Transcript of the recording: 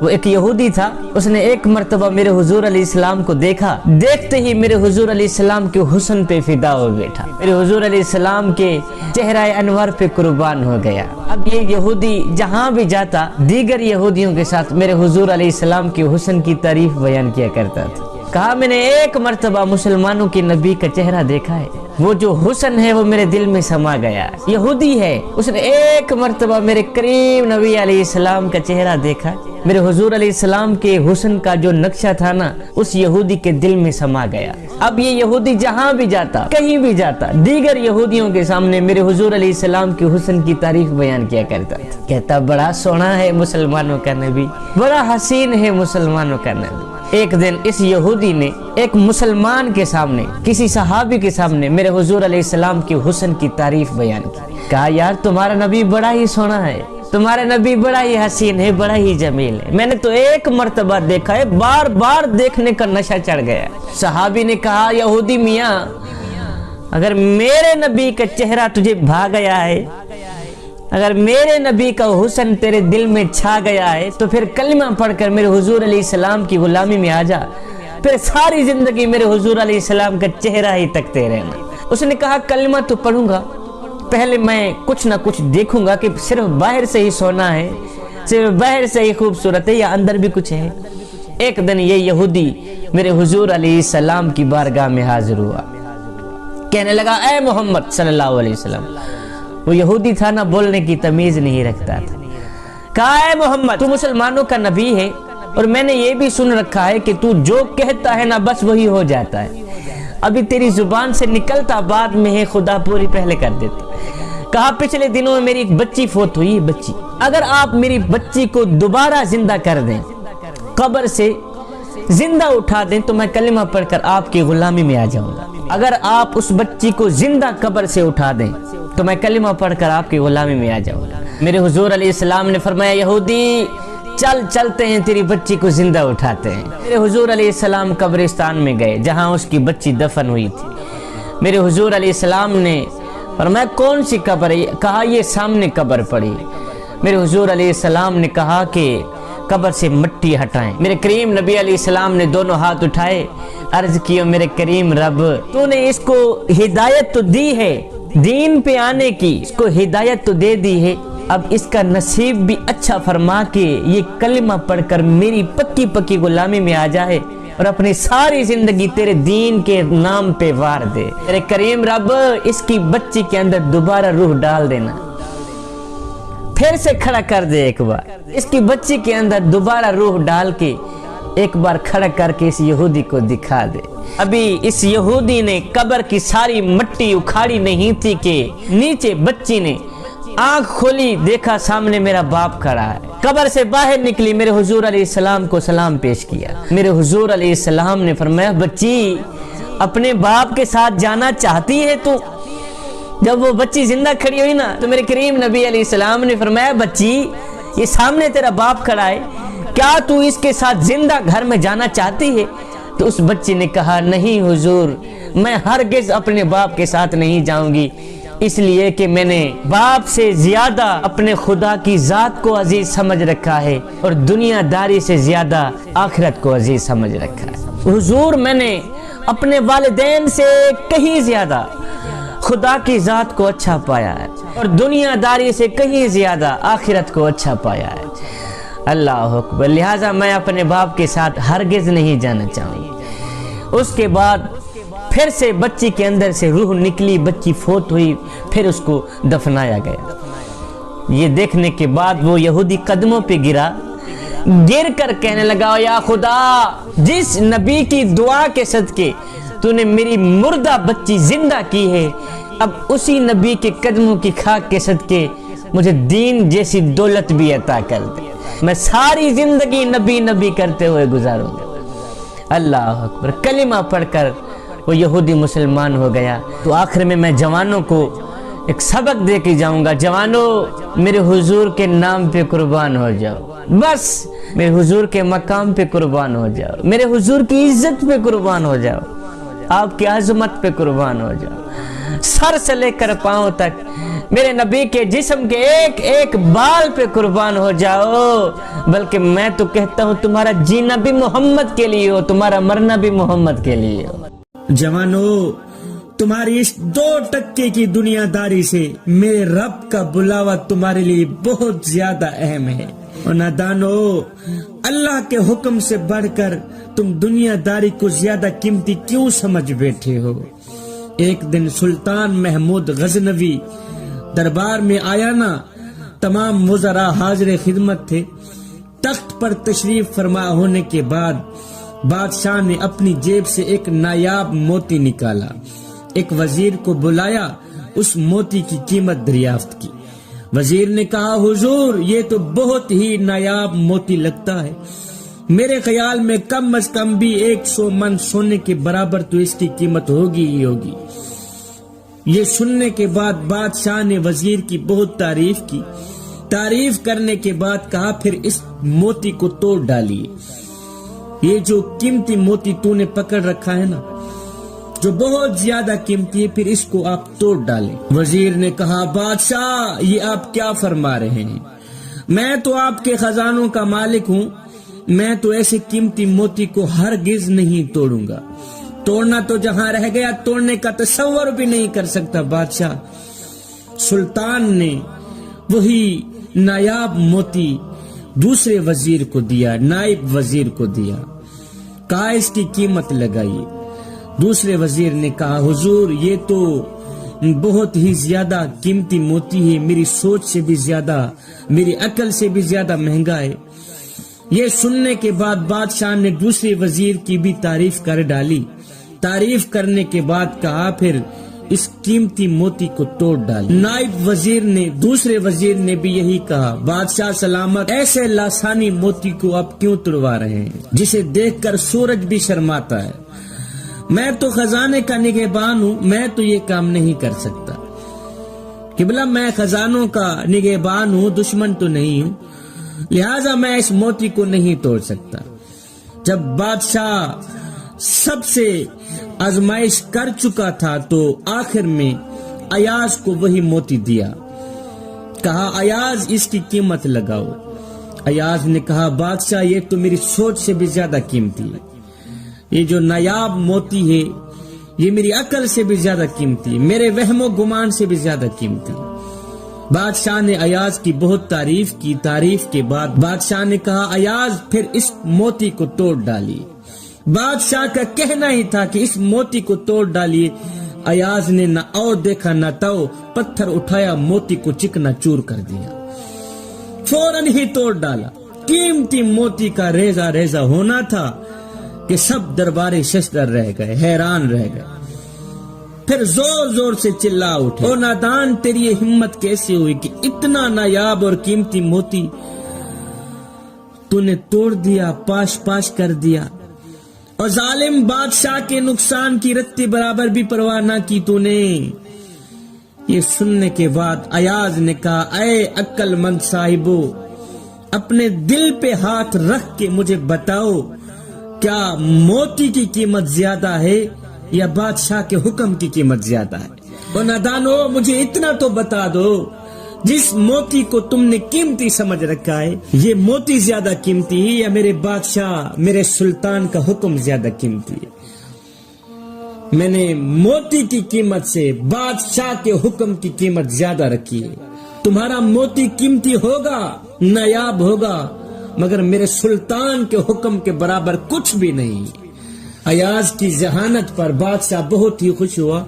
وہ ایک یہودی تھا، اس نے ایک مرتبہ میرے حضور علیہ السلام کو دیکھا، دیکھتے ہی میرے حضور علیہ السلام کے حسن پہ فدا ہو بیٹھا، میرے حضور علیہ السلام کے چہرہ انور پہ قربان ہو گیا۔ اب یہ یہودی جہاں بھی جاتا دیگر یہودیوں کے ساتھ میرے حضور علیہ السلام کے حسن کی تعریف بیان کیا کرتا تھا۔ کہا میں نے ایک مرتبہ مسلمانوں کے نبی کا چہرہ دیکھا ہے، وہ جو حسن ہے وہ میرے دل میں سما گیا۔ یہودی ہے، اس نے ایک مرتبہ میرے کریم نبی علیہ السلام کا چہرہ دیکھا، میرے حضور علیہ السلام کے حسن کا جو نقشہ تھا نا اس یہودی کے دل میں سما گیا۔ اب یہ یہودی جہاں بھی جاتا، کہیں بھی جاتا، دیگر یہودیوں کے سامنے میرے حضور علیہ السلام کے حسن کی تعریف بیان کیا کرتا تھا، کہتا بڑا سونا ہے مسلمانوں کا نبی، بڑا حسین ہے مسلمانوں کا نبی۔ ایک دن اس یہودی نے ایک مسلمان کے سامنے، کسی صحابی کے سامنے میرے حضور علیہ السلام کے حسن کی تعریف بیان کی، کہا یار تمہارا نبی بڑا ہی سونا ہے، تمہارا نبی بڑا ہی حسین ہے، بڑا ہی جمیل ہے، میں نے تو ایک مرتبہ دیکھا ہے، بار بار دیکھنے کا نشہ چڑھ گیا۔ صحابی نے کہا یہودی میاں اگر میرے نبی کا چہرہ تجھے بھا گیا ہے، اگر میرے نبی کا حسن تیرے دل میں چھا گیا ہے تو پھر کلمہ پڑھ کر میرے حضور علیہ السلام کی غلامی میں آ جا، پھر ساری زندگی میرے حضور علیہ السلام کا چہرہ ہی تکتے رہنا۔ اس نے کہا کلمہ تو پڑھوں گا، پہلے میں کچھ نہ کچھ دیکھوں گا کہ صرف باہر سے ہی سونا ہے، صرف باہر سے ہی خوبصورت ہے یا اندر بھی کچھ ہے۔ ایک دن یہ یہودی میرے حضور علیہ السلام کی بارگاہ میں حاضر ہوا، کہنے لگا اے محمد صلی اللہ علیہ وسلم، وہ یہودی تھا نا بولنے کی تمیز نہیں رکھتا تھا، کہا اے محمد تو مسلمانوں کا نبی ہے اور میں نے یہ بھی سن رکھا ہے کہ تو جو کہتا ہے نا بس وہی ہو جاتا ہے، ابھی تیری زبان سے نکلتا بعد میں ہے خدا پوری پہلے کر دیتا۔ کہا پچھلے دنوں میں میری ایک بچی فوت ہوئی، بچی، اگر آپ میری بچی کو دوبارہ زندہ کر دیں، قبر سے زندہ اٹھا دیں تو میں کلمہ پڑھ کر آپ کی غلامی میں آ جاؤں گا، اگر آپ اس بچی کو زندہ قبر سے اٹھا دیں تو میں کلمہ پڑھ کر آپ کی غلامی میں آ جاؤں گا۔ میرے حضور علیہ السلام نے فرمایا یہودی چل چلتے ہیں تیری بچی کو زندہ اٹھاتے ہیں۔ میرے حضور علیہ السلام قبرستان میں گئے جہاں اس کی بچی دفن ہوئی تھی۔ میرے حضور علیہ السلام نے فرمایا کون سی قبر ہے؟ کہا یہ سامنے قبر پڑی۔ میرے حضور علیہ السلام نے کہا کہ قبر سے مٹی ہٹائیں۔ میرے کریم نبی علیہ السلام نے دونوں ہاتھ اٹھائے، عرض کیا میرے کریم رب تو نے اس کو ہدایت تو دی ہے دین پہ آنے کی، اس کو ہدایت تو دے دی ہے، اب اس کا نصیب بھی اچھا فرما کے یہ کلمہ پڑھ کر میری پکی پکی غلامی میں آ جائے اور اپنی ساری زندگی تیرے دین کے نام پہ وار دے۔ میرے کریم رب اس کی بچی کے اندر دوبارہ روح ڈال دینا، پھر سے کھڑا کر دے، ایک بار اس کی بچی کے اندر دوبارہ روح ڈال کے ایک بار کھڑا کر کے اس یہودی کو دکھا دے۔ ابھی اس یہودی نے قبر کی ساری مٹی اکھاڑی نہیں تھی کہ نیچے بچی نے آنکھ کھولی، دیکھا سامنے میرا باپ کھڑا ہے، قبر سے باہر نکلی، میرے حضور علیہ السلام کو سلام پیش کیا۔ میرے حضور علیہ السلام نے فرمایا بچی اپنے باپ کے ساتھ جانا چاہتی ہے تو؟ جب وہ بچی زندہ کھڑی ہوئی نا تو میرے کریم نبی علیہ السلام نے فرمایا بچی یہ سامنے تیرا باپ کھڑا ہے، کیا تو اس کے ساتھ زندہ گھر میں جانا چاہتی ہے؟ تو اس بچی نے کہا نہیں حضور، میں ہرگز اپنے باپ کے ساتھ نہیں جاؤں گی، اس لیے کہ میں نے باپ سے زیادہ اپنے خدا کی ذات کو عزیز سمجھ رکھا ہے اور دنیا داری سے زیادہ آخرت کو عزیز سمجھ رکھا ہے۔ حضور میں نے اپنے والدین سے کہیں زیادہ خدا کی ذات کو اچھا پایا ہے اور دنیا داری سے کہیں زیادہ آخرت کو اچھا پایا ہے۔ اللہ اکبر، لہٰذا میں اپنے باپ کے ساتھ ہرگز نہیں جانا چاہوں گی۔ اس کے بعد پھر سے بچی کے اندر سے روح نکلی، بچی فوت ہوئی، پھر اس کو دفنایا گیا۔ یہ دیکھنے کے بعد وہ یہودی قدموں پہ گرا، گر کر کہنے لگا یا خدا جس نبی کی دعا کے صدقے تو نے میری مردہ بچی زندہ کی ہے، اب اسی نبی کے قدموں کی خاک کے صدقے مجھے دین جیسی دولت بھی عطا کر دے، میں ساری زندگی نبی نبی کرتے ہوئے گزاروں گا۔ اللہ اکبر، کلمہ پڑھ کر وہ یہودی مسلمان ہو گیا۔ تو آخر میں جوانوں کو ایک سبق دے کے جاؤں گا، جوانوں میرے حضور کے نام پہ قربان ہو جاؤ، بس میرے حضور کے مقام پہ قربان ہو جاؤ، میرے حضور کی عزت پہ قربان ہو جاؤ، آپ کی عظمت پہ قربان ہو جاؤ، سر سے لے کر پاؤں تک میرے نبی کے جسم کے ایک ایک بال پہ قربان ہو جاؤ، بلکہ میں تو کہتا ہوں تمہارا جینا بھی محمد کے لیے ہو، تمہارا مرنا بھی محمد کے لیے ہو۔ جوانو، تمہاری اس 2 ٹکے کی دنیا داری سے میرے رب کا بلاوا تمہارے لیے بہت زیادہ اہم ہے۔ اور نادانو، اللہ کے حکم سے بڑھ کر تم دنیا داری کو زیادہ قیمتی کیوں سمجھ بیٹھے ہو؟ ایک دن سلطان محمود غزنوی دربار میں آیا نا، تمام وزراء حاضر خدمت تھے۔ تخت پر تشریف فرما ہونے کے بعد بادشاہ نے اپنی جیب سے ایک نایاب موتی نکالا، ایک وزیر کو بلایا، اس موتی کی قیمت دریافت کی۔ وزیر نے کہا، حضور یہ تو بہت ہی نایاب موتی لگتا ہے، میرے خیال میں کم از کم بھی 100 من سونے کے برابر تو اس کی قیمت ہوگی ہی ہوگی۔ یہ سننے کے بعد بادشاہ نے وزیر کی بہت تعریف کی۔ تعریف کرنے کے بعد کہا، پھر اس موتی کو توڑ ڈالیے، یہ جو قیمتی موتی تو نے پکڑ رکھا ہے نا، جو بہت زیادہ قیمتی ہے، پھر اس کو آپ توڑ ڈالیں۔ وزیر نے کہا، بادشاہ یہ آپ کیا فرما رہے ہیں؟ میں تو آپ کے خزانوں کا مالک ہوں، میں تو ایسے قیمتی موتی کو ہرگز نہیں توڑوں گا۔ توڑنا تو جہاں رہ گیا، توڑنے کا تصور بھی نہیں کر سکتا بادشاہ۔ سلطان نے وہی نایاب موتی دوسرے وزیر کو دیا، نائب وزیر کو دیا، کہا اس کی قیمت لگائیے۔ دوسرے وزیر نے کہا، حضور یہ تو بہت ہی زیادہ قیمتی موتی ہے، میری سوچ سے بھی زیادہ، میری عقل سے بھی زیادہ مہنگا ہے۔ یہ سننے کے بعد بادشاہ نے دوسرے وزیر کی بھی تعریف کر ڈالی۔ تعریف کرنے کے بعد کہا، پھر اس قیمتی موتی کو توڑ ڈالی۔ نائب وزیر نے، دوسرے وزیر نے بھی یہی کہا، بادشاہ سلامت، ایسے لاسانی موتی کو آپ کیوں توڑوا رہے ہیں، جسے دیکھ کر سورج بھی شرماتا ہے؟ میں تو خزانے کا نگہبان ہوں، میں تو یہ کام نہیں کر سکتا۔ قبلہ میں خزانوں کا نگہبان ہوں، دشمن تو نہیں ہوں، لہذا میں اس موتی کو نہیں توڑ سکتا۔ جب بادشاہ سب سے آزمائش کر چکا تھا تو آخر میں ایاز کو وہی موتی دیا، کہا، ایاز اس کی قیمت لگاؤ۔ ایاز نے کہا، بادشاہ یہ تو میری سوچ سے بھی زیادہ قیمتی ہے، یہ جو نایاب موتی ہے یہ میری عقل سے بھی زیادہ قیمتی ہے، میرے وہم و گمان سے بھی زیادہ قیمتی ہے۔ بادشاہ نے ایاز کی بہت تعریف کی۔ تعریف کے بعد بادشاہ نے کہا، ایاز پھر اس موتی کو توڑ ڈالیے۔ بادشاہ کا کہنا ہی تھا کہ اس موتی کو توڑ ڈالیے۔ ایاز نے نہ اور دیکھا نہ تو، پتھر اٹھایا، موتی کو چکنا چور کر دیا، فوراً ہی توڑ ڈالا۔ قیمتی موتی کا ریزہ ریزہ ہونا تھا کہ سب درباری ششدر رہ گئے، حیران رہ گئے۔ پھر زور زور سے چلا اٹھے، او نادان تیری یہ ہمت کیسے ہوئی کہ اتنا نایاب اور قیمتی موتی تو نے توڑ دیا، پاش پاش کر دیا، اور ظالم بادشاہ کے نقصان کی رتی برابر بھی پرواہ نہ کی تو نے۔ یہ سننے کے بعد ایاز نے کہا، اے عقل مند صاحبو، اپنے دل پہ ہاتھ رکھ کے مجھے بتاؤ، کیا موتی کی قیمت زیادہ ہے یا بادشاہ کے حکم کی قیمت زیادہ ہے؟ اور نادانو، مجھے اتنا تو بتا دو، جس موتی کو تم نے قیمتی سمجھ رکھا ہے، یہ موتی زیادہ قیمتی ہے یا میرے بادشاہ، میرے سلطان کا حکم زیادہ قیمتی ہے؟ میں نے موتی کی قیمت سے بادشاہ کے حکم کی قیمت زیادہ رکھی ہے۔ تمہارا موتی قیمتی ہوگا، نایاب ہوگا، مگر میرے سلطان کے حکم کے برابر کچھ بھی نہیں۔ ایاز کی ذہانت پر بادشاہ بہت ہی خوش ہوا،